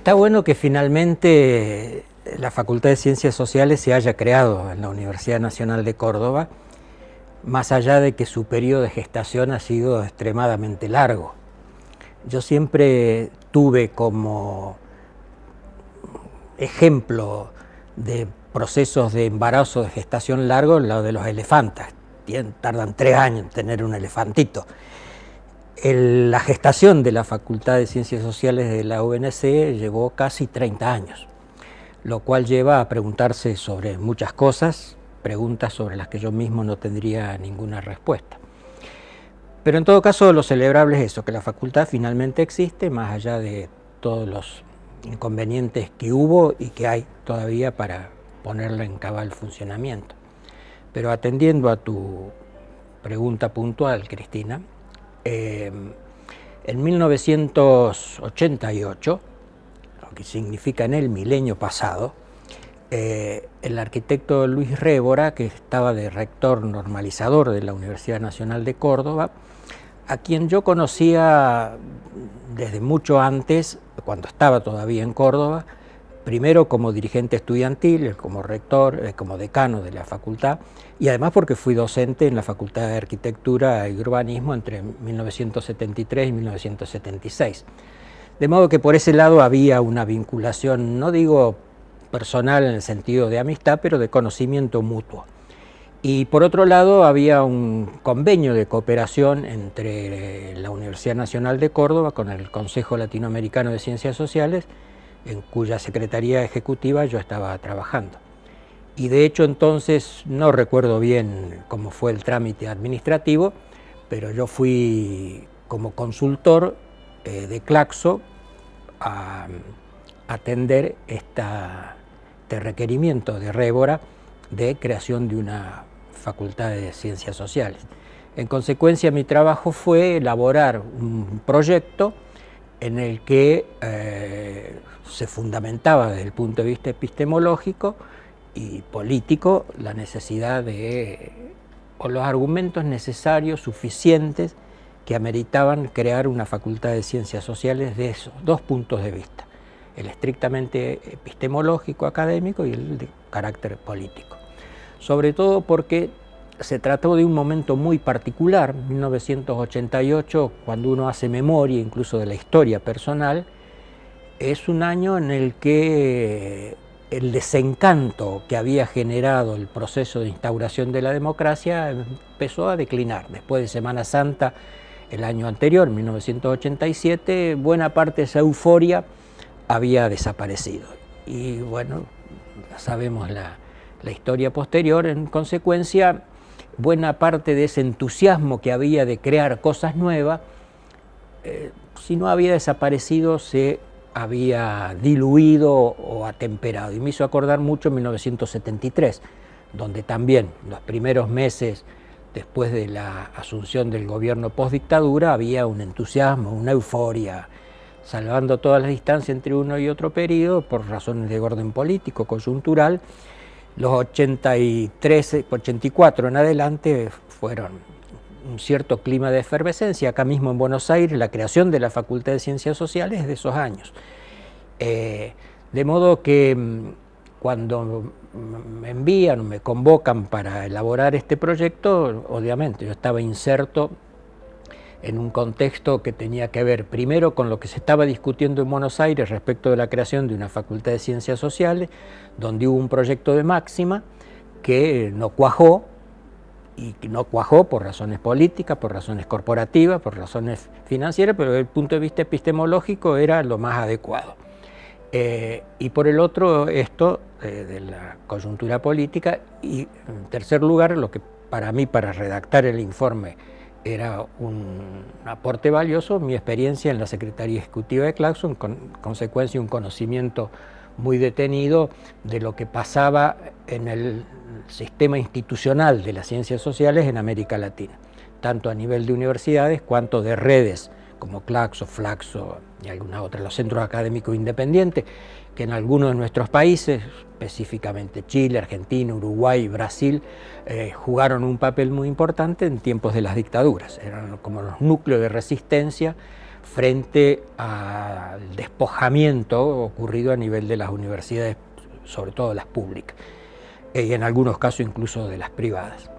Está bueno que finalmente la Facultad de Ciencias Sociales se haya creado en la Universidad Nacional de Córdoba, más allá de que su periodo de gestación ha sido extremadamente largo. Yo siempre tuve como ejemplo de procesos de embarazo, de gestación largo, lo de los elefantas. Tardan 3 años en tener un elefantito. La gestación de la Facultad de Ciencias Sociales de la UNC llevó casi 30 años, lo cual lleva a preguntarse sobre muchas cosas, preguntas sobre las que yo mismo no tendría ninguna respuesta. Pero en todo caso lo celebrable es eso, que la facultad finalmente existe, más allá de todos los inconvenientes que hubo y que hay todavía para ponerla en cabal funcionamiento. Pero atendiendo a tu pregunta puntual, Cristina, en 1988, lo que significa en el milenio pasado, el arquitecto Luis Révora, que estaba de rector normalizador de la Universidad Nacional de Córdoba, a quien yo conocía desde mucho antes, cuando estaba todavía en Córdoba, primero como dirigente estudiantil, como rector, como decano de la facultad, y además porque fui docente en la Facultad de Arquitectura y Urbanismo entre 1973 y 1976. De modo que por ese lado había una vinculación, no digo personal en el sentido de amistad, pero de conocimiento mutuo. Y por otro lado había un convenio de cooperación entre la Universidad Nacional de Córdoba con el Consejo Latinoamericano de Ciencias Sociales, en cuya secretaría ejecutiva yo estaba trabajando. Y de hecho entonces no recuerdo bien cómo fue el trámite administrativo, pero yo fui como consultor de Claxo a atender este requerimiento de Révora de creación de una Facultad de Ciencias Sociales. En consecuencia, mi trabajo fue elaborar un proyecto en el que se fundamentaba desde el punto de vista epistemológico y político la necesidad o los argumentos necesarios, suficientes, que ameritaban crear una Facultad de Ciencias Sociales de esos dos puntos de vista, el estrictamente epistemológico, académico, y el de carácter político. Sobre todo porque se trató de un momento muy particular, 1988, cuando uno hace memoria incluso de la historia personal, es un año en el que el desencanto que había generado el proceso de instauración de la democracia empezó a declinar. Después de Semana Santa, el año anterior, 1987, buena parte de esa euforia había desaparecido. Y bueno, sabemos la historia posterior. En consecuencia, buena parte de ese entusiasmo que había de crear cosas nuevas, si no había desaparecido, se había diluido o atemperado. Y me hizo acordar mucho en 1973, donde también los primeros meses después de la asunción del gobierno postdictadura había un entusiasmo, una euforia, salvando todas las distancias entre uno y otro periodo por razones de orden político, coyuntural. Los 83, 84 en adelante fueron un cierto clima de efervescencia. Acá mismo en Buenos Aires, la creación de la Facultad de Ciencias Sociales es de esos años. De modo que cuando me envían o me convocan para elaborar este proyecto, obviamente yo estaba inserto en un contexto que tenía que ver primero con lo que se estaba discutiendo en Buenos Aires respecto de la creación de una Facultad de Ciencias Sociales, donde hubo un proyecto de máxima que no cuajó, y que no cuajó por razones políticas, por razones corporativas, por razones financieras, pero desde el punto de vista epistemológico era lo más adecuado. Y por el otro, esto de la coyuntura política, y en tercer lugar, lo que para mí, para redactar el informe, era un aporte valioso, mi experiencia en la Secretaría Ejecutiva de Claxo, en consecuencia un conocimiento muy detenido de lo que pasaba en el sistema institucional de las ciencias sociales en América Latina, tanto a nivel de universidades cuanto de redes como Claxo, Flaxo y algunas otras, los centros académicos independientes, que en algunos de nuestros países, específicamente Chile, Argentina, Uruguay, Brasil, jugaron un papel muy importante en tiempos de las dictaduras. Eran como los núcleos de resistencia frente al despojamiento ocurrido a nivel de las universidades, sobre todo las públicas, y en algunos casos incluso de las privadas.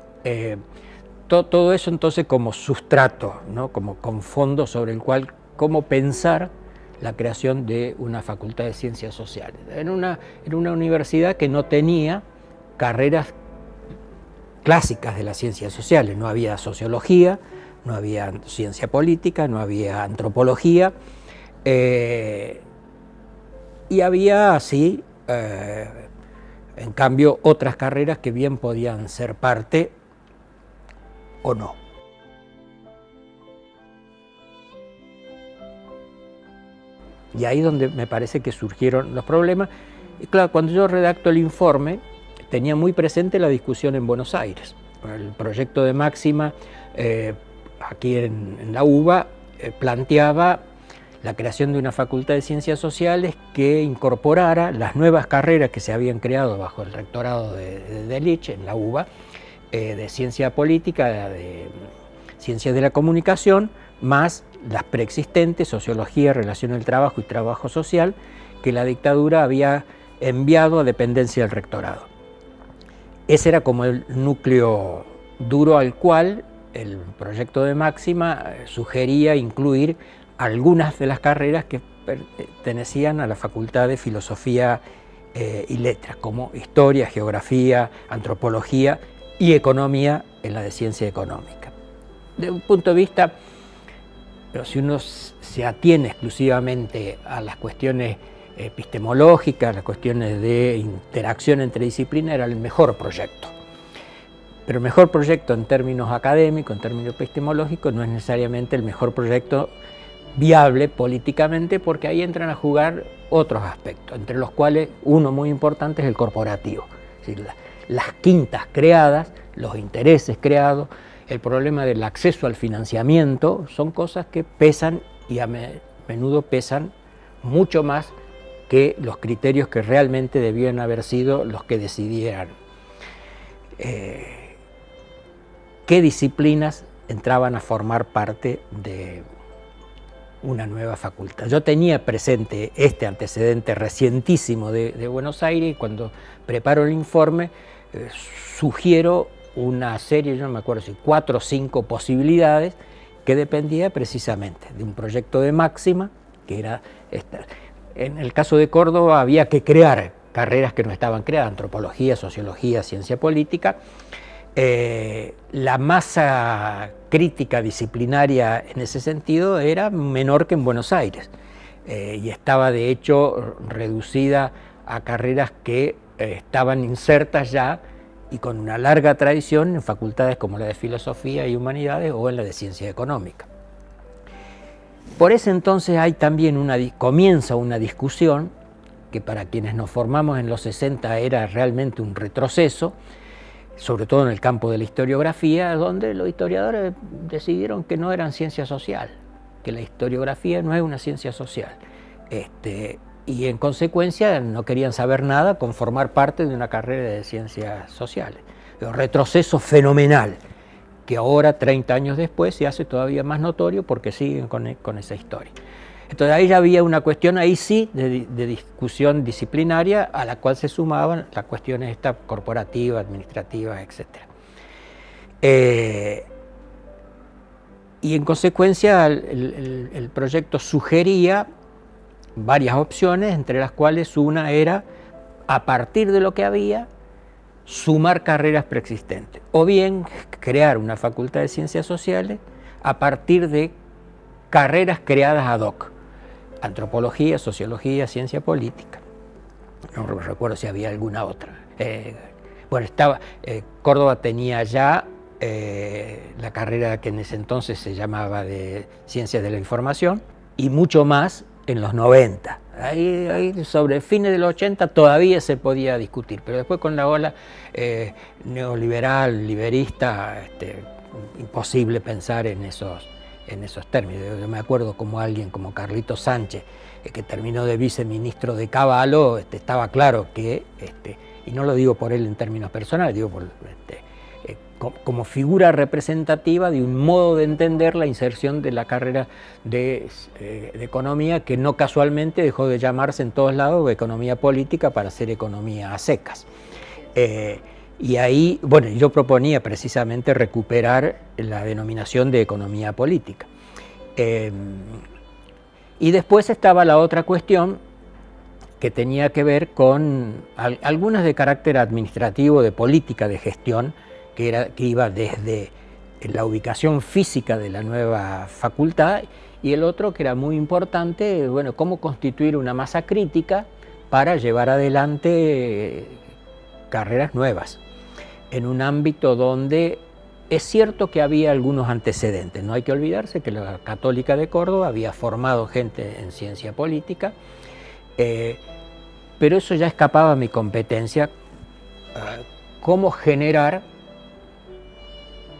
Todo eso entonces como sustrato, ¿no? Como con fondo sobre el cual cómo pensar la creación de una facultad de ciencias sociales. En una universidad que no tenía carreras clásicas de las ciencias sociales, no había sociología, no había ciencia política, no había antropología, y había así, en cambio, otras carreras que bien podían ser parte o no. Y ahí es donde me parece que surgieron los problemas. Y claro, cuando yo redacto el informe, tenía muy presente la discusión en Buenos Aires. El proyecto de máxima aquí en la UBA planteaba la creación de una facultad de ciencias sociales que incorporara las nuevas carreras que se habían creado bajo el rectorado de Delitzsch en la UBA, de ciencia política, de ciencias de la comunicación, más las preexistentes, sociología, relación del trabajo y trabajo social, que la dictadura había enviado a dependencia del rectorado. Ese era como el núcleo duro al cual el proyecto de máxima sugería incluir algunas de las carreras que pertenecían a la Facultad de Filosofía y Letras, como Historia, Geografía, Antropología y Economía en la de Ciencia Económica. De un punto de vista, pero si uno se atiene exclusivamente a las cuestiones epistemológicas, las cuestiones de interacción entre disciplinas, era el mejor proyecto. Pero el mejor proyecto en términos académicos, en términos epistemológicos, no es necesariamente el mejor proyecto viable políticamente, porque ahí entran a jugar otros aspectos, entre los cuales uno muy importante es el corporativo. Es decir, las quintas creadas, los intereses creados, el problema del acceso al financiamiento, son cosas que pesan y a menudo pesan mucho más que los criterios que realmente debían haber sido los que decidieran qué disciplinas entraban a formar parte de una nueva facultad. Yo tenía presente este antecedente recientísimo de Buenos Aires y cuando preparo el informe sugiero una serie, yo no me acuerdo si 4 o 5 posibilidades que dependía precisamente de un proyecto de máxima, que era esta. En el caso de Córdoba había que crear carreras que no estaban creadas, antropología, sociología, ciencia política. La masa crítica disciplinaria en ese sentido era menor que en Buenos Aires y estaba de hecho reducida a carreras que estaban insertas ya y con una larga tradición en facultades como la de Filosofía y Humanidades o en la de Ciencia Económica. Por ese entonces hay también comienza una discusión que para quienes nos formamos en los 60 era realmente un retroceso, sobre todo en el campo de la historiografía, donde los historiadores decidieron que no eran ciencia social, que la historiografía no es una ciencia social. Y en consecuencia no querían saber nada con formar parte de una carrera de ciencias sociales. Un retroceso fenomenal, que ahora, 30 años después, se hace todavía más notorio porque siguen con esa historia. Entonces ahí ya había una cuestión, ahí sí, de discusión disciplinaria, a la cual se sumaban las cuestiones corporativas, administrativas, etc. Y en consecuencia el proyecto sugería varias opciones, entre las cuales una era, a partir de lo que había, sumar carreras preexistentes, o bien crear una facultad de ciencias sociales a partir de carreras creadas ad hoc, antropología, sociología, ciencia política. No recuerdo si había alguna otra. Córdoba tenía ya la carrera que en ese entonces se llamaba de Ciencias de la Información y mucho más en los 90. Ahí sobre fines de los 80 todavía se podía discutir, pero después con la ola neoliberal, liberista, imposible pensar en esos términos. Yo me acuerdo como alguien como Carlito Sánchez, que terminó de viceministro de Cavallo, estaba claro que, y no lo digo por él en términos personales, digo como figura representativa de un modo de entender la inserción de la carrera de economía, que no casualmente dejó de llamarse en todos lados economía política para ser economía a secas. Y ahí, bueno, yo proponía precisamente recuperar la denominación de economía política. Y después estaba la otra cuestión que tenía que ver con algunas de carácter administrativo, de política, de gestión, que iba desde la ubicación física de la nueva facultad, y el otro que era muy importante, bueno, cómo constituir una masa crítica para llevar adelante carreras nuevas, en un ámbito donde es cierto que había algunos antecedentes. No hay que olvidarse que la Católica de Córdoba había formado gente en ciencia política, pero eso ya escapaba a mi competencia, cómo generar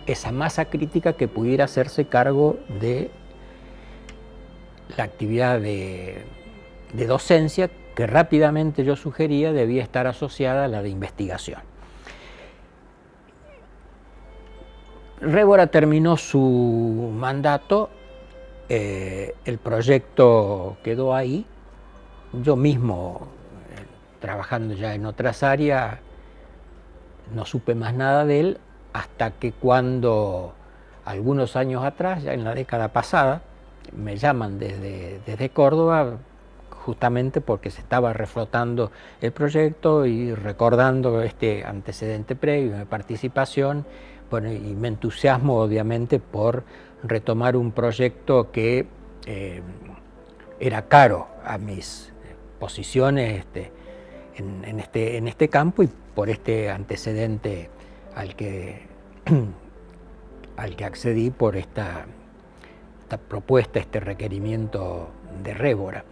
esa masa crítica que pudiera hacerse cargo de la actividad de docencia, que rápidamente yo sugería debía estar asociada a la de investigación. Révora terminó su mandato, el proyecto quedó ahí. Yo mismo, trabajando ya en otras áreas, no supe más nada de él, hasta que cuando, algunos años atrás, ya en la década pasada, me llaman desde Córdoba, justamente porque se estaba reflotando el proyecto y recordando este antecedente previo de participación. Bueno, y me entusiasmo obviamente por retomar un proyecto que era caro a mis posiciones en este campo, y por este antecedente al que accedí por esta propuesta, este requerimiento de Révora.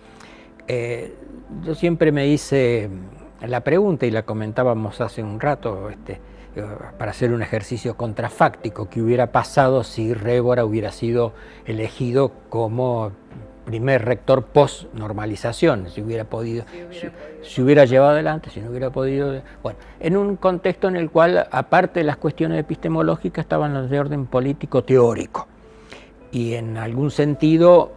Yo siempre me hice la pregunta, y la comentábamos hace un rato, para hacer un ejercicio contrafáctico, qué hubiera pasado si Révora hubiera sido elegido como primer rector post-normalización, si hubiera podido, si hubiera llevado adelante, si no hubiera podido. Bueno, en un contexto en el cual, aparte de las cuestiones epistemológicas, estaban las de orden político-teórico. Y en algún sentido,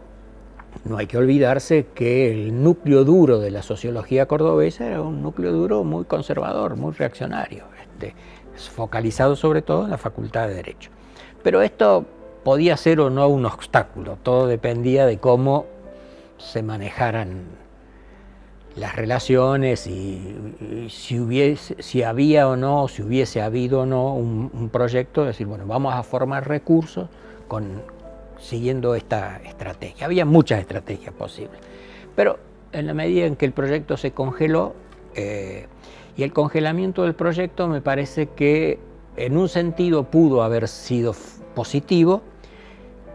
no hay que olvidarse que el núcleo duro de la sociología cordobesa era un núcleo duro muy conservador, muy reaccionario, focalizado sobre todo en la Facultad de Derecho. Pero esto podía ser o no un obstáculo, todo dependía de cómo se manejaran las relaciones y si había o no, si hubiese habido o no un proyecto de decir, bueno, vamos a formar recursos siguiendo esta estrategia. Había muchas estrategias posibles, pero en la medida en que el proyecto se congeló, y el congelamiento del proyecto me parece que en un sentido pudo haber sido positivo,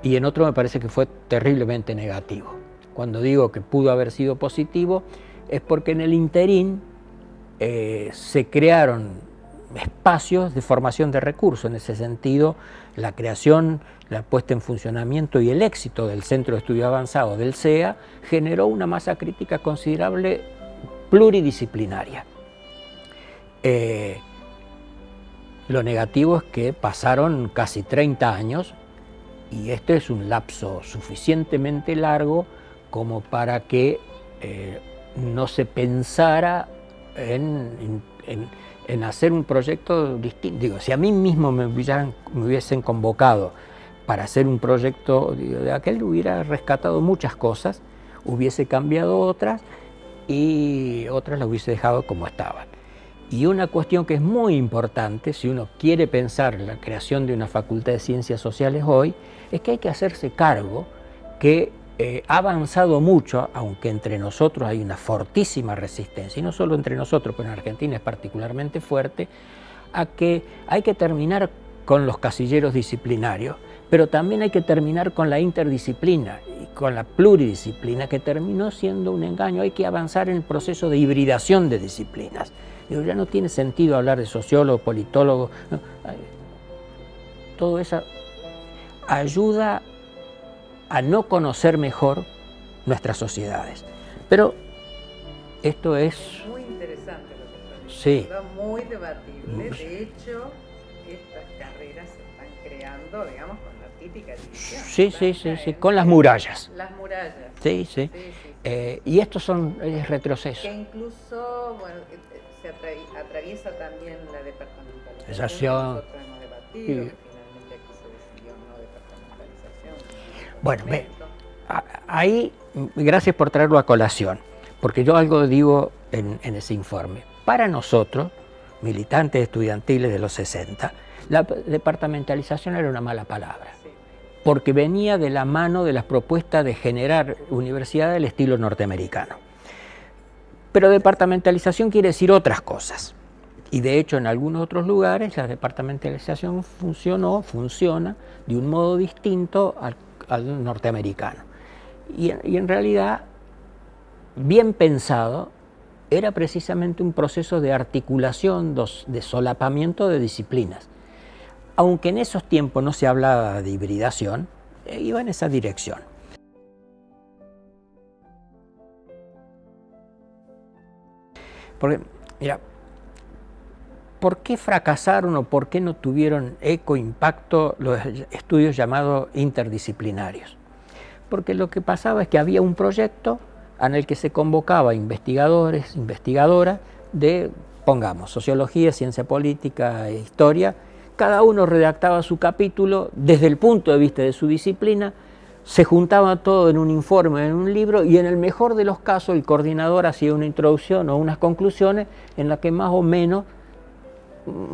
y en otro me parece que fue terriblemente negativo. Cuando digo que pudo haber sido positivo es porque en el interín se crearon espacios de formación de recursos. En ese sentido, la creación, la puesta en funcionamiento y el éxito del Centro de Estudio Avanzado del CEA generó una masa crítica considerable pluridisciplinaria. Lo negativo es que pasaron casi 30 años, y este es un lapso suficientemente largo como para que no se pensara en hacer un proyecto distinto. Digo, si a mí mismo me hubiesen convocado para hacer un proyecto de aquel, hubiera rescatado muchas cosas, hubiese cambiado otras, y otras las hubiese dejado como estaban. Y una cuestión que es muy importante, si uno quiere pensar la creación de una facultad de ciencias sociales hoy, es que hay que hacerse cargo que ha avanzado mucho, aunque entre nosotros hay una fortísima resistencia, y no solo entre nosotros, pero en Argentina es particularmente fuerte, a que hay que terminar con los casilleros disciplinarios, pero también hay que terminar con la interdisciplina y con la pluridisciplina, que terminó siendo un engaño. Hay que avanzar en el proceso de hibridación de disciplinas. Digo, ya no tiene sentido hablar de sociólogo, politólogo, no. Todo eso ayuda a no conocer mejor nuestras sociedades. Pero esto es muy interesante lo que está diciendo, sí, muy debatible. De hecho, esta carreras se están creando, digamos, con la típica división. Sí, con las murallas. Las murallas. Sí. Y estos son retrocesos. Que incluso, bueno, se atraviesa también la departamentalización. Nosotros hemos debatido, que finalmente aquí se decidió no departamentalización. Bueno, ahí, gracias por traerlo a colación, porque yo algo digo en ese informe. Para nosotros, militantes estudiantiles de los 60, la departamentalización era una mala palabra, porque venía de la mano de las propuestas de generar universidades del estilo norteamericano. Pero departamentalización quiere decir otras cosas. Y de hecho en algunos otros lugares la departamentalización funciona de un modo distinto al norteamericano. Y en realidad, bien pensado, era precisamente un proceso de articulación, de solapamiento de disciplinas. Aunque en esos tiempos no se hablaba de hibridación, iba en esa dirección. Porque, mira, ¿por qué fracasaron o por qué no tuvieron eco, impacto los estudios llamados interdisciplinarios? Porque lo que pasaba es que había un proyecto en el que se convocaba investigadores, investigadoras de, pongamos, sociología, ciencia política, historia. Cada uno redactaba su capítulo desde el punto de vista de su disciplina, se juntaba todo en un informe, en un libro, y en el mejor de los casos el coordinador hacía una introducción o unas conclusiones en las que más o menos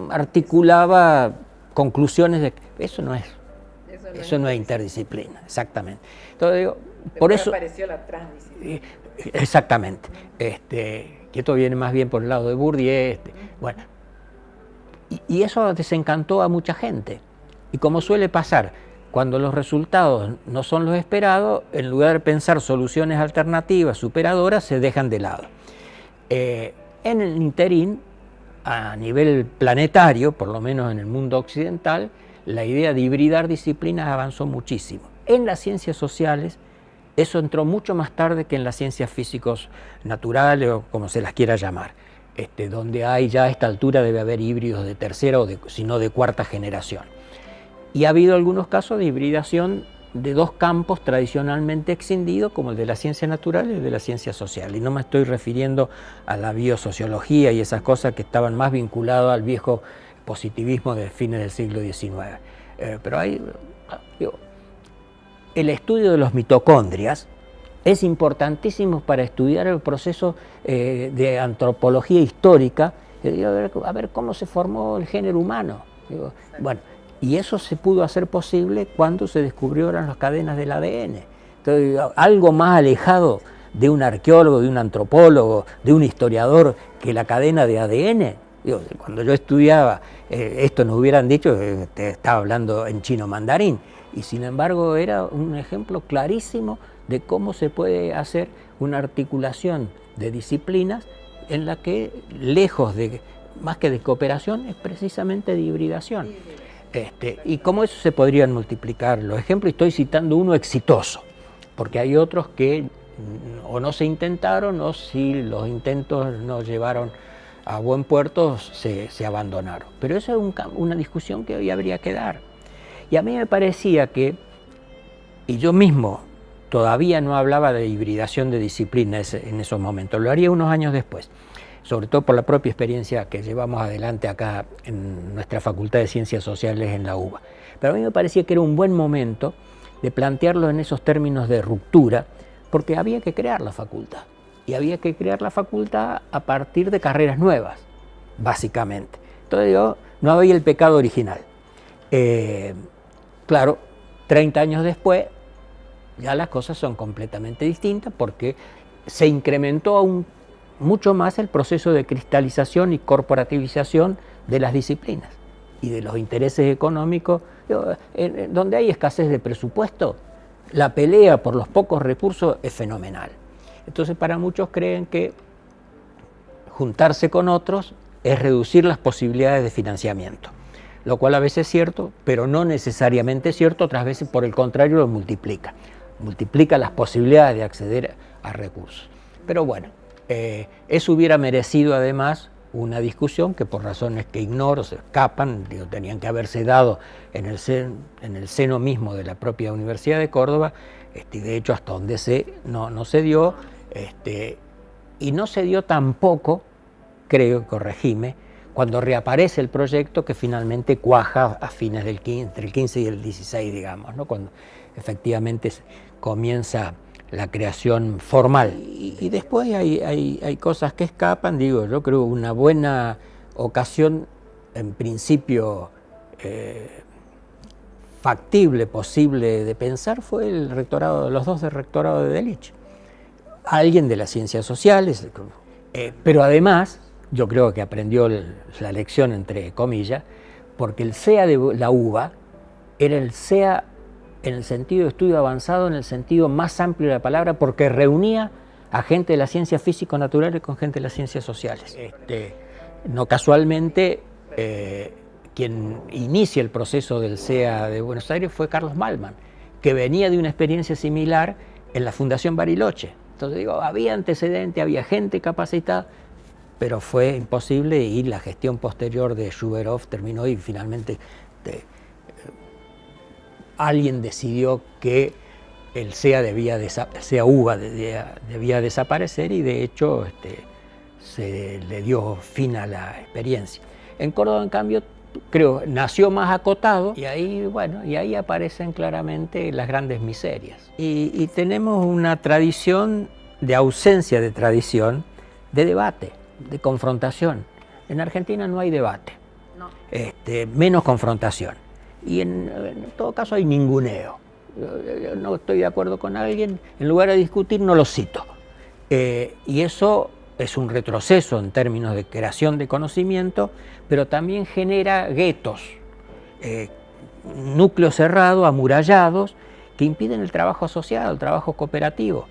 articulaba conclusiones de eso no es interdisciplina, exactamente. Entonces digo, por eso apareció la transdisciplina. Exactamente. Que esto viene más bien por el lado de Bourdieu. Bueno, y eso desencantó a mucha gente. Y como suele pasar, cuando los resultados no son los esperados, en lugar de pensar soluciones alternativas, superadoras, se dejan de lado. En el interín, a nivel planetario, por lo menos en el mundo occidental, la idea de hibridar disciplinas avanzó muchísimo. En las ciencias sociales, eso entró mucho más tarde que en las ciencias físicos naturales o como se las quiera llamar, donde hay ya a esta altura debe haber híbridos de tercera o si no de cuarta generación. Y ha habido algunos casos de hibridación de dos campos tradicionalmente escindidos, como el de la ciencia natural y el de la ciencia social. Y no me estoy refiriendo a la biosociología y esas cosas que estaban más vinculadas al viejo positivismo de fines del siglo XIX. Pero hay... el estudio de los mitocondrias es importantísimo para estudiar el proceso de antropología histórica, a ver cómo se formó el género humano. Bueno, y eso se pudo hacer posible cuando se descubrieron las cadenas del ADN. Entonces, algo más alejado de un arqueólogo, de un antropólogo, de un historiador que la cadena de ADN. Cuando yo estudiaba, esto nos hubieran dicho, te estaba hablando en chino mandarín, y sin embargo era un ejemplo clarísimo de cómo se puede hacer una articulación de disciplinas en la que, lejos de, más que de cooperación, es precisamente de hibridación. Y cómo eso se podrían multiplicar los ejemplos. Estoy citando uno exitoso, porque hay otros que o no se intentaron o si los intentos no llevaron a buen puerto se abandonaron. Pero eso es una discusión que hoy habría que dar. Y a mí me parecía que, y yo mismo todavía no hablaba de hibridación de disciplinas en esos momentos, lo haría unos años después, sobre todo por la propia experiencia que llevamos adelante acá en nuestra Facultad de Ciencias Sociales en la UBA. Pero a mí me parecía que era un buen momento de plantearlo en esos términos de ruptura, porque había que crear la facultad. Y había que crear la facultad a partir de carreras nuevas, básicamente. Entonces no había el pecado original. Claro, 30 años después, ya las cosas son completamente distintas porque se incrementó aún mucho más el proceso de cristalización y corporativización de las disciplinas y de los intereses económicos. Donde hay escasez de presupuesto, la pelea por los pocos recursos es fenomenal. Entonces, para muchos creen que juntarse con otros es reducir las posibilidades de financiamiento, lo cual a veces es cierto, pero no necesariamente es cierto, otras veces por el contrario lo multiplica las posibilidades de acceder a recursos. Pero bueno, eso hubiera merecido además una discusión que por razones que ignoro se escapan, digo, tenían que haberse dado en el seno mismo de la propia Universidad de Córdoba, de hecho hasta donde no se dio, y no se dio tampoco, creo, corregime, cuando reaparece el proyecto que finalmente cuaja a fines del 15, entre el 15 y el 16, digamos, ¿no? Cuando efectivamente comienza la creación formal. Y después hay cosas que escapan, digo, yo creo una buena ocasión, en principio factible, posible de pensar, fue el rectorado, los dos del rectorado de Delitzsch. Alguien de las ciencias sociales, pero además, yo creo que aprendió la lección, entre comillas, porque el CEA de la UBA era el CEA en el sentido de estudio avanzado, en el sentido más amplio de la palabra, porque reunía a gente de las ciencias físico-naturales con gente de las ciencias sociales. No casualmente, quien inicia el proceso del CEA de Buenos Aires fue Carlos Malman, que venía de una experiencia similar en la Fundación Bariloche. Entonces digo, había antecedente, había gente capacitada, pero fue imposible y la gestión posterior de Shuberov terminó y finalmente alguien decidió que el CEA UBA debía desaparecer y de hecho se le dio fin a la experiencia. En Córdoba, en cambio, creo, nació más acotado y ahí, bueno, y ahí aparecen claramente las grandes miserias. Y tenemos una tradición de ausencia de tradición, de debate, de confrontación. En Argentina no hay debate, no. Menos confrontación. Y en todo caso hay ninguneo. Yo no estoy de acuerdo con alguien, en lugar de discutir no lo cito. Y eso es un retroceso en términos de creación de conocimiento, pero también genera guetos, núcleos cerrados, amurallados, que impiden el trabajo asociado, el trabajo cooperativo.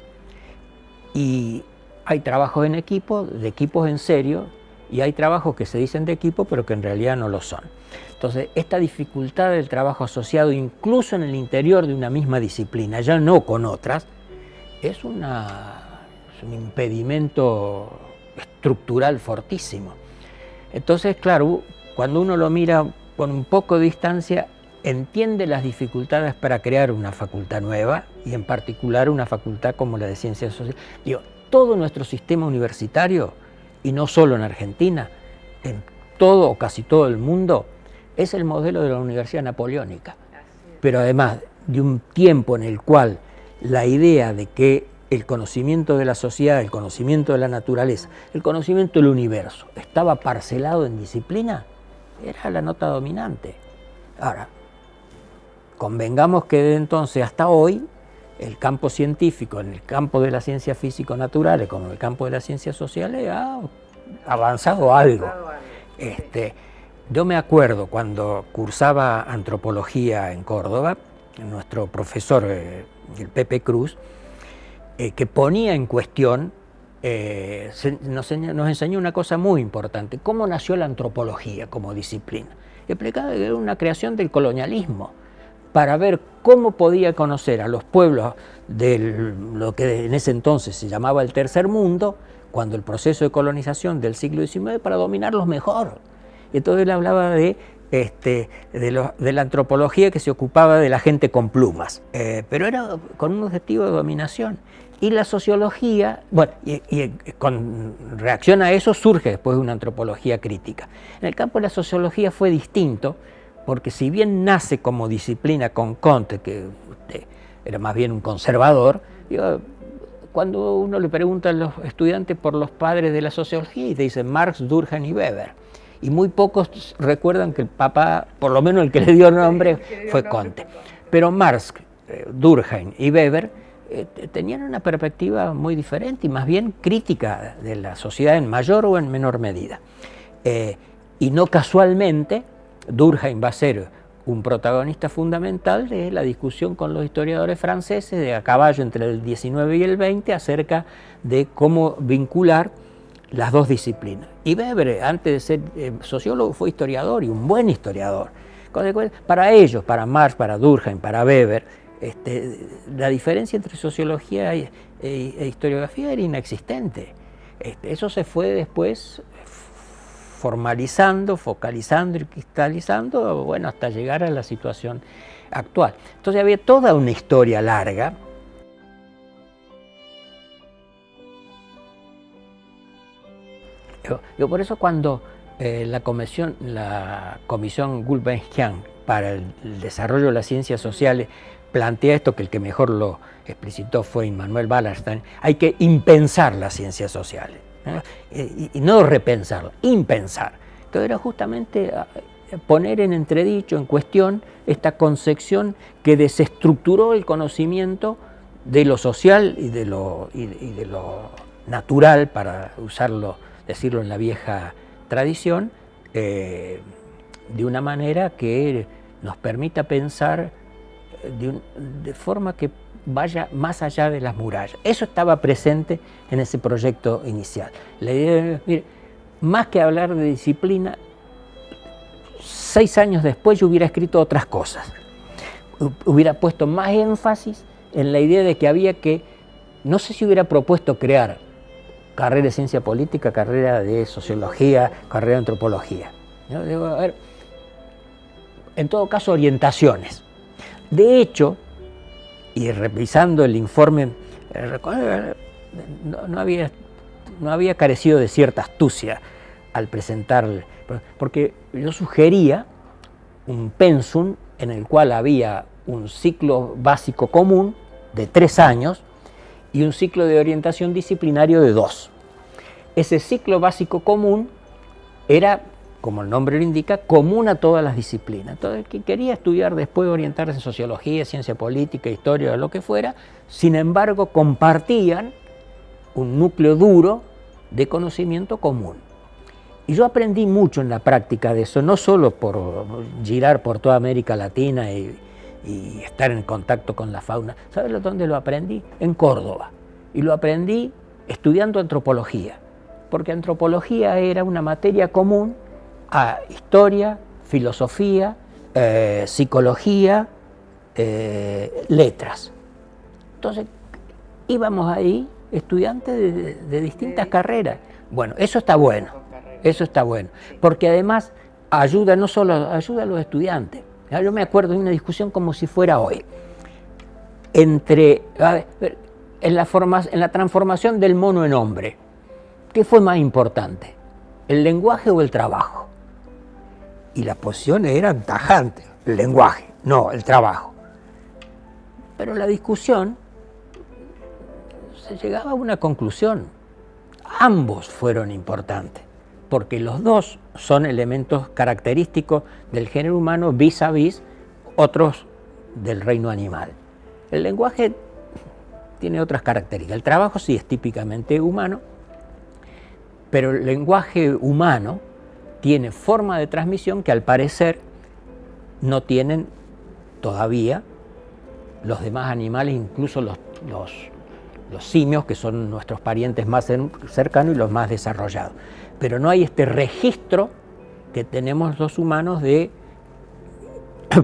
Y hay trabajos en equipo, de equipos en serio, y hay trabajos que se dicen de equipo, pero que en realidad no lo son. Entonces, esta dificultad del trabajo asociado, incluso en el interior de una misma disciplina, ya no con otras, es un impedimento estructural fortísimo. Entonces, claro, cuando uno lo mira con un poco de distancia, entiende las dificultades para crear una facultad nueva, y en particular una facultad como la de Ciencias Sociales. Digo, todo nuestro sistema universitario, y no solo en Argentina, en todo o casi todo el mundo, es el modelo de la Universidad Napoleónica. Pero además de un tiempo en el cual la idea de que el conocimiento de la sociedad, el conocimiento de la naturaleza, el conocimiento del universo estaba parcelado en disciplina, era la nota dominante. Ahora, convengamos que de entonces hasta hoy, el campo científico, en el campo de las ciencias físico-naturales, como en el campo de las ciencias sociales, ha avanzado algo. Yo me acuerdo cuando cursaba antropología en Córdoba, nuestro profesor, el Pepe Cruz, que ponía en cuestión, nos enseñó una cosa muy importante: cómo nació la antropología como disciplina. Explicaba que era una creación del colonialismo, para ver cómo podía conocer a los pueblos de lo que en ese entonces se llamaba el Tercer Mundo, cuando el proceso de colonización del siglo XIX, para dominarlos mejor. Y entonces él hablaba de la antropología que se ocupaba de la gente con plumas, pero era con un objetivo de dominación. Y la sociología, bueno, y con reacción a eso surge después una antropología crítica. En el campo de la sociología fue distinto, porque si bien nace como disciplina con Comte, que era más bien un conservador, digo, cuando uno le pregunta a los estudiantes por los padres de la sociología, y te dicen Marx, Durkheim y Weber, y muy pocos recuerdan que el papá, por lo menos el que le dio nombre, fue Comte. Pero Marx, Durkheim y Weber tenían una perspectiva muy diferente y más bien crítica de la sociedad en mayor o en menor medida. Y no casualmente, Durkheim va a ser un protagonista fundamental de la discusión con los historiadores franceses de a caballo entre el 19 y el 20 acerca de cómo vincular las dos disciplinas. Y Weber, antes de ser sociólogo, fue historiador, y un buen historiador. Para ellos, para Marx, para Durkheim, para Weber, la diferencia entre sociología e historiografía era inexistente. Eso se fue después formalizando, focalizando y cristalizando, bueno, hasta llegar a la situación actual. Entonces había toda una historia larga. Yo por eso cuando la comisión Gulbenkian para el desarrollo de las ciencias sociales plantea esto, que el que mejor lo explicitó fue Immanuel Wallerstein, hay que impensar las ciencias sociales, ¿no? Y no repensarlas, impensar. Entonces era justamente poner en entredicho, en cuestión, esta concepción que desestructuró el conocimiento de lo social y de lo natural, para decirlo en la vieja tradición, de una manera que nos permita pensar de forma que vaya más allá de las murallas. Eso estaba presente en ese proyecto inicial. La idea de, mire, más que hablar de disciplina, 6 años después yo hubiera escrito otras cosas. Hubiera puesto más énfasis en la idea de que había que, no sé si hubiera propuesto crear carrera de ciencia política, carrera de sociología, carrera de antropología. Yo digo, a ver, en todo caso, orientaciones. De hecho, y revisando el informe, no había carecido de cierta astucia al presentar, porque yo sugería un pensum en el cual había un ciclo básico común de 3 años y un ciclo de orientación disciplinario de 2. Ese ciclo básico común era, como el nombre lo indica, común a todas las disciplinas. Entonces, el que quería estudiar después, orientarse en sociología, ciencia política, historia, o lo que fuera, sin embargo, compartían un núcleo duro de conocimiento común. Y yo aprendí mucho en la práctica de eso, no solo por girar por toda América Latina y estar en contacto con la fauna. ¿Sabes dónde lo aprendí? En Córdoba. Y lo aprendí estudiando antropología, porque antropología era una materia común a historia, filosofía, psicología, letras. Entonces, íbamos ahí estudiantes de distintas carreras. Bueno, eso está bueno, porque además ayuda, no solo ayuda a los estudiantes. Yo me acuerdo de una discusión como si fuera hoy, en la transformación del mono en hombre. ¿Qué fue más importante? ¿El lenguaje o el trabajo? Y las posiciones eran tajantes. El lenguaje, no, el trabajo. Pero la discusión se llegaba a una conclusión. Ambos fueron importantes, porque los dos son elementos característicos del género humano vis a vis otros del reino animal. El lenguaje tiene otras características. El trabajo sí es típicamente humano, pero el lenguaje humano tiene forma de transmisión que al parecer no tienen todavía los demás animales, incluso los simios, que son nuestros parientes más cercanos y los más desarrollados. Pero no hay este registro que tenemos los humanos de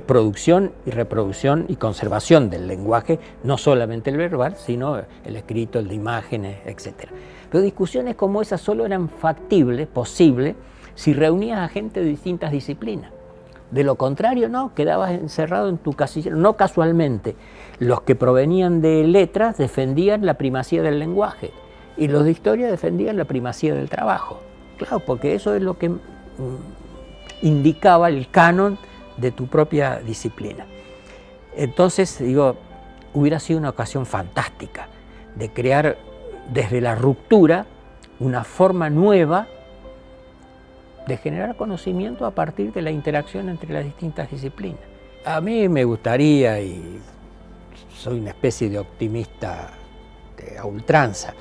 producción y reproducción y conservación del lenguaje, no solamente el verbal, sino el escrito, el de imágenes, etc. Pero discusiones como esas solo eran factibles, posibles, si reunías a gente de distintas disciplinas. De lo contrario, no, quedabas encerrado en tu casillero. No casualmente, los que provenían de letras defendían la primacía del lenguaje y los de historia defendían la primacía del trabajo. Claro, porque eso es lo que indicaba el canon de tu propia disciplina. Entonces, digo, hubiera sido una ocasión fantástica de crear desde la ruptura una forma nueva de generar conocimiento a partir de la interacción entre las distintas disciplinas. A mí me gustaría, y soy una especie de optimista a ultranza,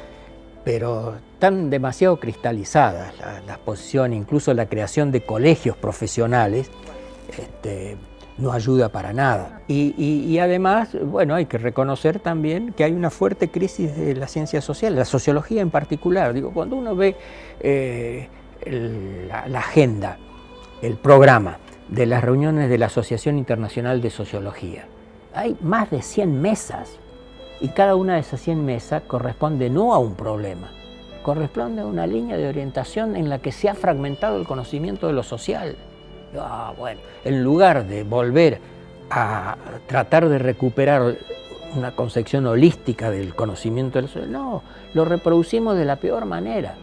pero están demasiado cristalizadas las posiciones, incluso la creación de colegios profesionales no ayuda para nada. Y además, bueno, hay que reconocer también que hay una fuerte crisis de la ciencia social, la sociología en particular. Digo, cuando uno ve la agenda, el programa de las reuniones de la Asociación Internacional de Sociología, hay más de 100 mesas y cada una de esas 100 mesas corresponde no a un problema, corresponde a una línea de orientación en la que se ha fragmentado el conocimiento de lo social. Bueno, en lugar de volver a tratar de recuperar una concepción holística del conocimiento de lo social, no, lo reproducimos de la peor manera.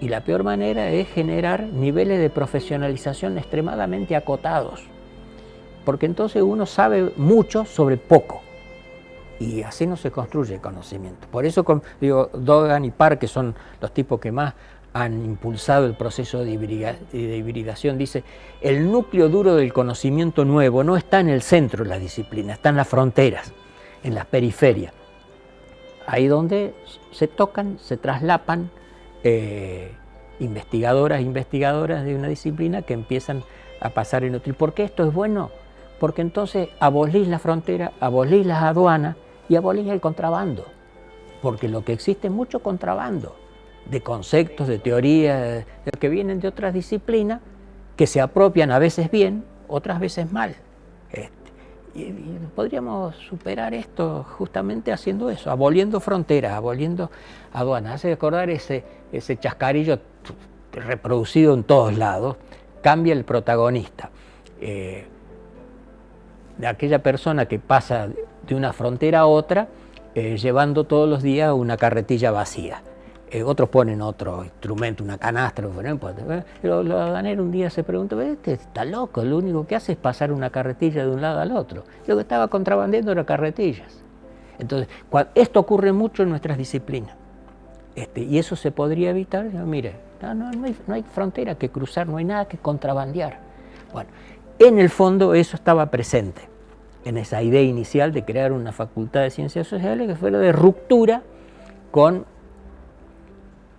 Y la peor manera es generar niveles de profesionalización extremadamente acotados, porque entonces uno sabe mucho sobre poco, y así no se construye el conocimiento. Por eso digo, Dogan y Park, que son los tipos que más han impulsado el proceso de hibridación, dice: el núcleo duro del conocimiento nuevo no está en el centro de la disciplina, está en las fronteras, en las periferias, ahí donde se tocan, se traslapan investigadoras de una disciplina que empiezan a pasar en otro. ¿Y por qué esto es bueno? Porque entonces abolís la frontera, abolís las aduanas y abolís el contrabando, porque lo que existe es mucho contrabando de conceptos, de teorías que vienen de otras disciplinas, que se apropian a veces bien, otras veces mal. Y podríamos superar esto justamente haciendo eso, aboliendo fronteras, aboliendo aduanas. Hace recordar ese chascarillo reproducido en todos lados: cambia el protagonista. De aquella persona que pasa de una frontera a otra llevando todos los días una carretilla vacía. Otros ponen otro instrumento, una canastra, no importa. Los aduaneros un día se preguntan: este está loco, lo único que hace es pasar una carretilla de un lado al otro. Lo que estaba contrabandeando eran carretillas. Entonces, esto ocurre mucho en nuestras disciplinas. Y eso se podría evitar. Mire, no hay frontera que cruzar, no hay nada que contrabandear. Bueno, en el fondo eso estaba presente en esa idea inicial de crear una facultad de ciencias sociales que fuera de ruptura con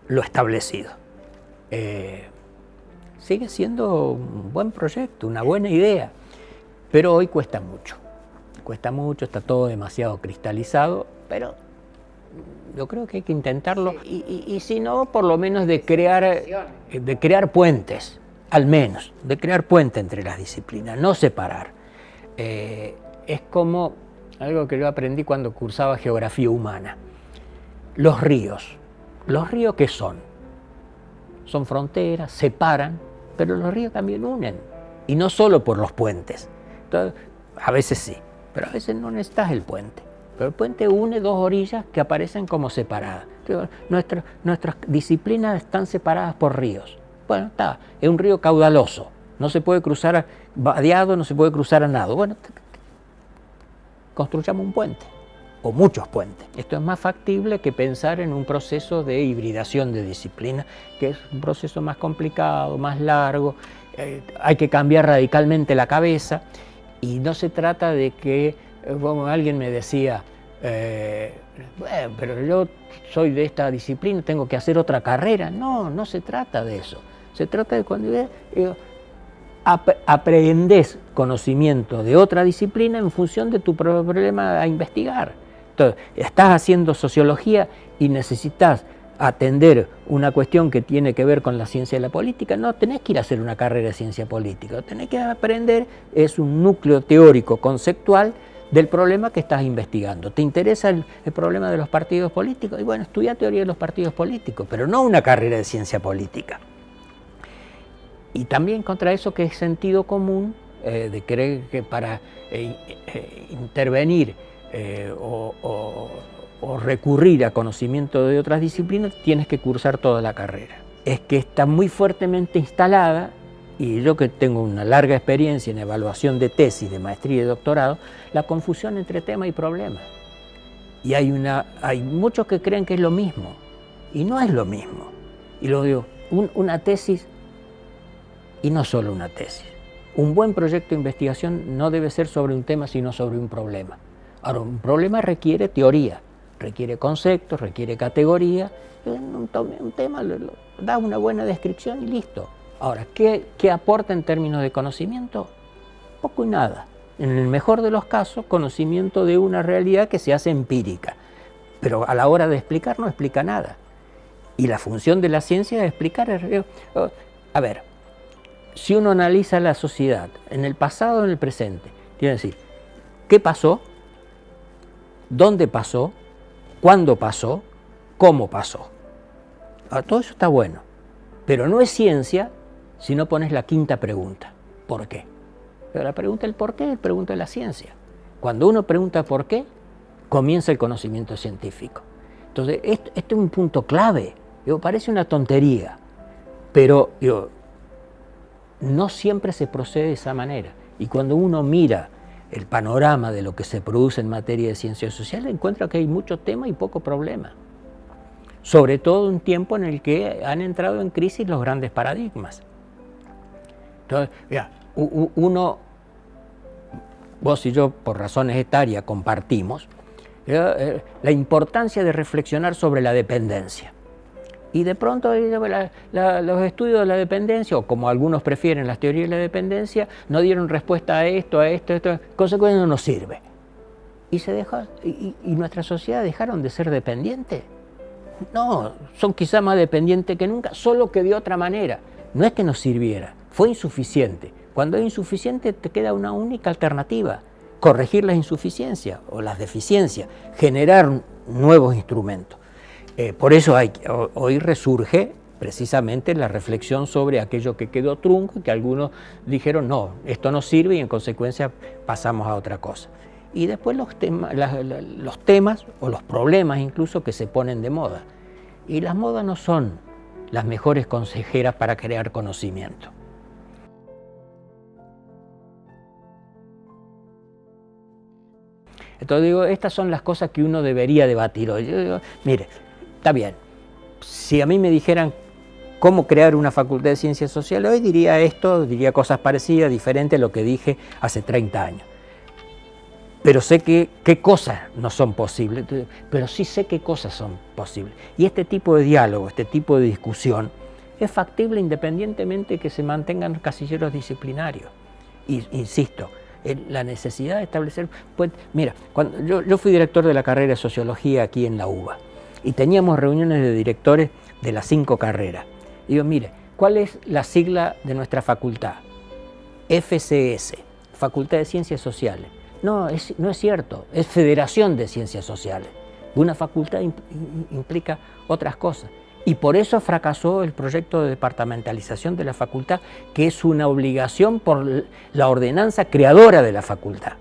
lo establecido. Sigue siendo un buen proyecto, una buena idea, pero hoy cuesta mucho, está todo demasiado cristalizado, pero yo creo que hay que intentarlo, y si no, por lo menos de crear puentes, al menos, de crear puentes entre las disciplinas, no separar. Es como algo que yo aprendí cuando cursaba geografía humana. Los ríos, ¿qué son? Son fronteras, separan, pero los ríos también unen, y no solo por los puentes. Entonces, a veces sí, pero a veces no necesitas el puente. Pero el puente une dos orillas que aparecen como separadas. Nuestras disciplinas están separadas por ríos. Bueno, es un río caudaloso, no se puede cruzar vadeado, no se puede cruzar a nado. Bueno, construyamos un puente, o muchos puentes. Esto es más factible que pensar en un proceso de hibridación de disciplinas, que es un proceso más complicado, más largo. Hay que cambiar radicalmente la cabeza, y no se trata de que, como alguien me decía, bueno, pero yo soy de esta disciplina, tengo que hacer otra carrera. No se trata de eso. Se trata de cuando aprendes conocimiento de otra disciplina en función de tu problema a investigar. Entonces, estás haciendo sociología y necesitas atender una cuestión que tiene que ver con la ciencia de la política. No tenés que ir a hacer una carrera de ciencia política. Lo que tenés que aprender es un núcleo teórico conceptual del problema que estás investigando. ¿Te interesa el problema de los partidos políticos? Y bueno, estudia teoría de los partidos políticos, pero no una carrera de ciencia política. Y también contra eso que es sentido común, de creer que para intervenir o recurrir a conocimiento de otras disciplinas tienes que cursar toda la carrera. Es que está muy fuertemente instalada, y yo que tengo una larga experiencia en evaluación de tesis, de maestría y de doctorado, la confusión entre tema y problema. Y hay muchos que creen que es lo mismo, y no es lo mismo. Y lo digo, una tesis, y no solo una tesis. Un buen proyecto de investigación no debe ser sobre un tema, sino sobre un problema. Ahora, un problema requiere teoría, requiere conceptos, requiere categoría. Un tema da una buena descripción y listo. Ahora, ¿qué aporta en términos de conocimiento? Poco y nada. En el mejor de los casos, conocimiento de una realidad que se hace empírica, pero a la hora de explicar no explica nada. Y la función de la ciencia es explicar. A ver, si uno analiza la sociedad en el pasado o en el presente, tiene que decir, ¿qué pasó? ¿Dónde pasó? ¿Cuándo pasó? ¿Cómo pasó? todo eso está bueno, pero no es ciencia si no pones la quinta pregunta, ¿por qué? Pero la pregunta del por qué es la pregunta de la ciencia. Cuando uno pregunta por qué, comienza el conocimiento científico. Entonces, este es un punto clave. Parece una tontería, pero no siempre se procede de esa manera. Y cuando uno mira el panorama de lo que se produce en materia de ciencias sociales, encuentra que hay mucho tema y poco problema. Sobre todo en un tiempo en el que han entrado en crisis los grandes paradigmas. Entonces, mira, vos y yo, por razones etarias, compartimos la importancia de reflexionar sobre la dependencia. Y de pronto los estudios de la dependencia, o como algunos prefieren las teorías de la dependencia, no dieron respuesta a esto, consecuencia no nos sirve. Y nuestra sociedad dejaron de ser dependientes. No, son quizá más dependientes que nunca, solo que de otra manera. No es que nos sirviera, fue insuficiente. Cuando es insuficiente te queda una única alternativa: corregir las insuficiencias o las deficiencias, generar nuevos instrumentos. Por eso hoy resurge precisamente la reflexión sobre aquello que quedó trunco y que algunos dijeron no, esto no sirve, y en consecuencia pasamos a otra cosa. Y después los temas o los problemas incluso que se ponen de moda. Y las modas no son las mejores consejeras para crear conocimiento. Entonces digo, estas son las cosas que uno debería debatir hoy. Yo digo, mire, está bien, si a mí me dijeran cómo crear una facultad de ciencias sociales, hoy diría esto, diría cosas parecidas, diferentes a lo que dije hace 30 años. Pero sé qué cosas no son posibles, pero sí sé qué cosas son posibles. Y este tipo de diálogo, este tipo de discusión, es factible independientemente de que se mantengan casilleros disciplinarios. Y, insisto, la necesidad de establecer... Pues, mira, cuando yo fui director de la carrera de Sociología aquí en la UBA, y teníamos reuniones de directores de las 5 carreras. Y digo, mire, ¿cuál es la sigla de nuestra facultad? FCS, Facultad de Ciencias Sociales. No es cierto, es Federación de Ciencias Sociales. Una facultad implica otras cosas. Y por eso fracasó el proyecto de departamentalización de la facultad, que es una obligación por la ordenanza creadora de la facultad.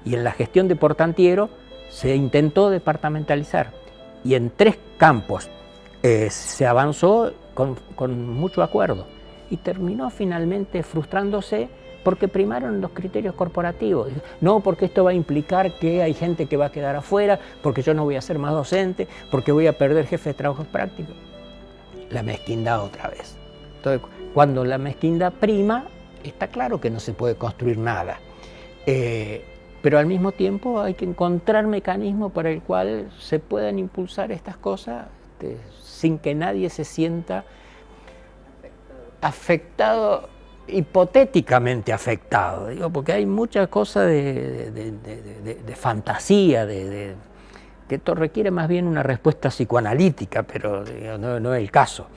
Y en la gestión de Portantiero se intentó departamentalizar. Y en 3 campos se avanzó con mucho acuerdo. Y terminó finalmente frustrándose porque primaron los criterios corporativos. No, porque esto va a implicar que hay gente que va a quedar afuera, porque yo no voy a ser más docente, porque voy a perder jefe de trabajos prácticos. La mezquindad otra vez. Entonces, cuando la mezquindad prima, está claro que no se puede construir nada. Pero al mismo tiempo hay que encontrar mecanismos para el cual se puedan impulsar estas cosas sin que nadie se sienta afectado, hipotéticamente afectado, digo, porque hay muchas cosas de fantasía, que esto requiere más bien una respuesta psicoanalítica, pero digo, no es el caso.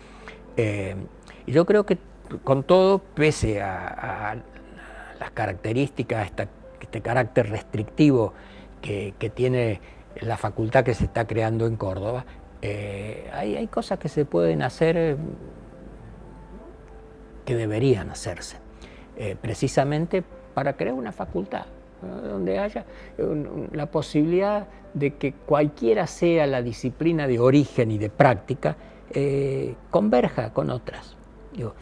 Y yo creo que con todo, pese a las características, este carácter restrictivo que tiene la facultad que se está creando en Córdoba, hay cosas que se pueden hacer, que deberían hacerse, precisamente para crear una facultad donde haya la posibilidad de que cualquiera sea la disciplina de origen y de práctica, converja con otras. Digo,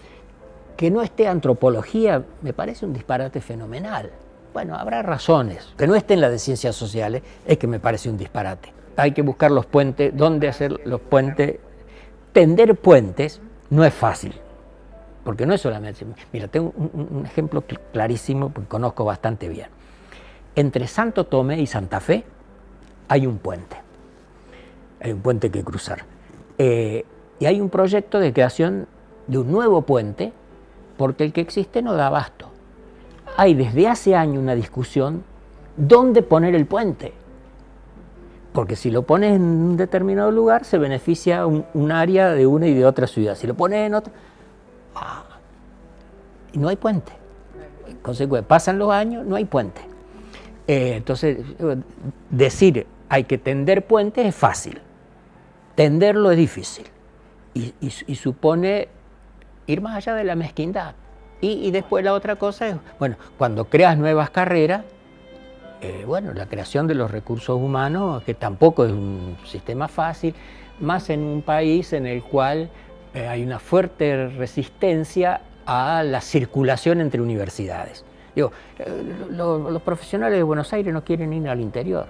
que no esté antropología me parece un disparate fenomenal. Bueno, habrá razones. Que no esté en la de ciencias sociales es que me parece un disparate. Hay que buscar los puentes, dónde hacer los puentes. Tender puentes no es fácil. Porque no es solamente... Mira, tengo un ejemplo clarísimo, porque conozco bastante bien. Entre Santo Tomé y Santa Fe hay un puente. Hay un puente que cruzar. Y hay un proyecto de creación de un nuevo puente, porque el que existe no da abasto. Hay desde hace años una discusión dónde poner el puente. Porque si lo pones en un determinado lugar, se beneficia un área de una y de otra ciudad. Si lo pones en otra... y no hay puente. Consecuencia, pasan los años, no hay puente. Entonces, decir hay que tender puentes es fácil. Tenderlo es difícil. y supone ir más allá de la mezquindad. Y después la otra cosa es, bueno, cuando creas nuevas carreras, bueno, la creación de los recursos humanos, que tampoco es un sistema fácil, más en un país en el cual hay una fuerte resistencia a la circulación entre universidades. Digo, los profesionales de Buenos Aires no quieren ir al interior.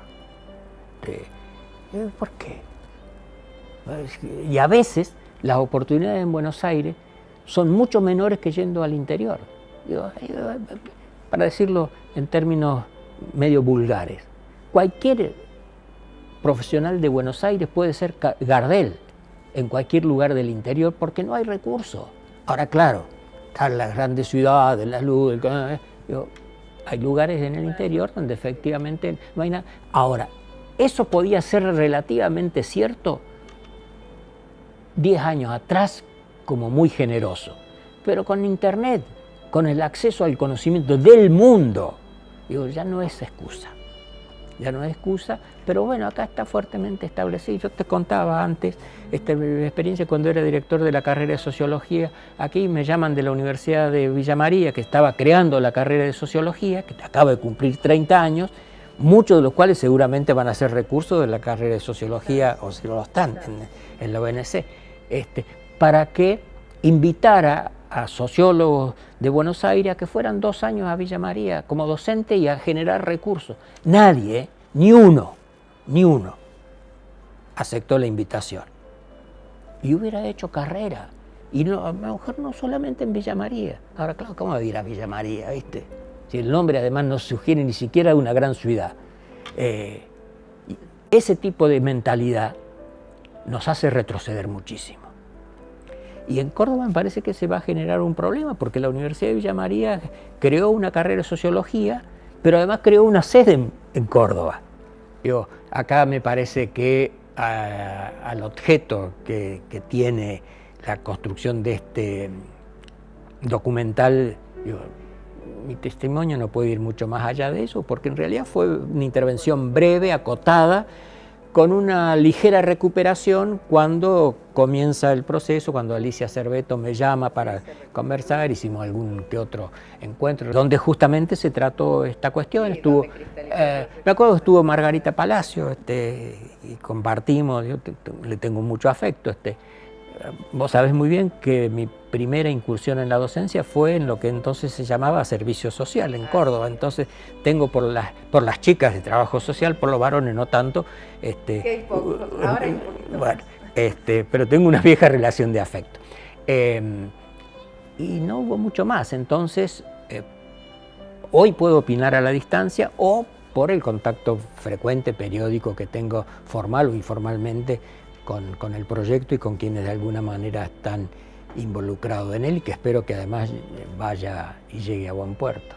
¿Por qué? Y a veces las oportunidades en Buenos Aires son mucho menores que yendo al interior. Digo, para decirlo en términos medio vulgares, cualquier profesional de Buenos Aires puede ser Gardel en cualquier lugar del interior porque no hay recursos. Ahora, claro, están las grandes ciudades, las luces, hay lugares en el interior donde efectivamente no hay nada. Ahora, eso podía ser relativamente cierto 10 años atrás, como muy generoso, pero con Internet, con el acceso al conocimiento del mundo, digo, ya no es excusa, pero bueno, acá está fuertemente establecido. Yo te contaba antes mi experiencia cuando era director de la carrera de Sociología. Aquí me llaman de la Universidad de Villa María, que estaba creando la carrera de Sociología, que acaba de cumplir 30 años, muchos de los cuales seguramente van a ser recursos de la carrera de Sociología, o si no lo están, en la UNC, para que invitara a sociólogos de Buenos Aires a que fueran 2 años a Villa María como docente y a generar recursos. Nadie, ni uno, aceptó la invitación. Y hubiera hecho carrera. Y no, a lo mejor no solamente en Villa María. Ahora, claro, ¿cómo va a ir a Villa María, viste? Si el nombre además no sugiere ni siquiera una gran ciudad. Ese tipo de mentalidad nos hace retroceder muchísimo. Y en Córdoba me parece que se va a generar un problema, porque la Universidad de Villa María creó una carrera de Sociología, pero además creó una sede en Córdoba. Digo, acá me parece que al objeto que tiene la construcción de este documental, digo, mi testimonio no puede ir mucho más allá de eso, porque en realidad fue una intervención breve, acotada, con una ligera recuperación cuando comienza el proceso, cuando Alicia Cerveto me llama para conversar, hicimos algún que otro encuentro, donde justamente se trató esta cuestión. Sí, Me acuerdo que estuvo Margarita Palacio, y compartimos, yo le tengo mucho afecto. Vos sabés muy bien que mi primera incursión en la docencia fue en lo que entonces se llamaba servicio social en Córdoba. Entonces tengo por las chicas de trabajo social, por los varones no tanto. Que hay poco, ahora hay un poquito bueno, más. pero tengo una vieja relación de afecto. Y no hubo mucho más. Entonces, hoy puedo opinar a la distancia o por el contacto frecuente, periódico que tengo, formal o informalmente, con el proyecto y con quienes de alguna manera están involucrados en él, y que espero que además vaya y llegue a buen puerto.